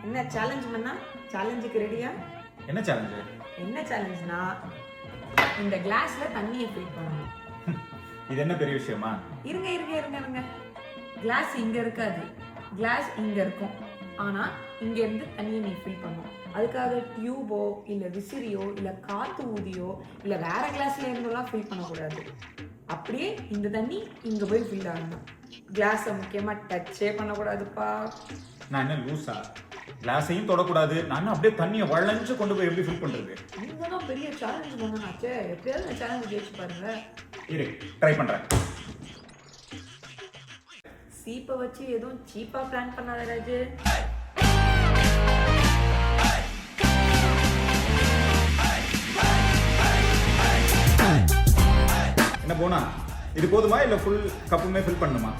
என்ன சேலஞ்ச் பண்ணா? சேலஞ்சுக்கு ரெடியா? என்ன சேலஞ்சு? என்ன சேலஞ்ச்னா இந்த கிளாஸ்ல தண்ணியை ஃபில் பண்ணணும். இது என்ன பெரிய விஷயமா? இருங்க இருங்க இருங்க இருங்க. கிளாஸ் இங்க இருக்காது, கிளாஸ் இங்க இருக்கும். ஆனா இங்க இருந்து தண்ணியை நீ ஃபில் பண்ணணும். அதுக்காக டியூபோ இல்ல விசிறியோ இல்ல காத்து ஊதியோ இல்ல வேற கிளாஸ்ல இருந்தெல்லாம் ஃபில் பண்ணக்கூடாது. அப்படியே இந்த தண்ணி இங்க போய் ஃபில் ஆகணும். கிளாஸை முக்கியமா டச்சே பண்ணக்கூடாதுப்பா. நான் என்ன லூசா? கிளாஸையும் தொடக்கூடாது, நான் அப்படியே தண்ணியை வளைஞ்சு கொண்டு போய் எப்படி ஃபில் பண்றது? நீங்க தான் பெரிய சேலஞ்ச் பண்ணாச்சே, எப்படியாவது இந்த சேலஞ்ச் ஜெயிச்சு பாருங்க. இரு, ட்ரை பண்றேன். சீப்பை வச்சு எதுவும் சீப்பா பிளான் பண்ணாத ராஜு. என்ன போனா இது போதுமா இல்ல ஃபுல் கப்புமே ஃபில் பண்ணுமா?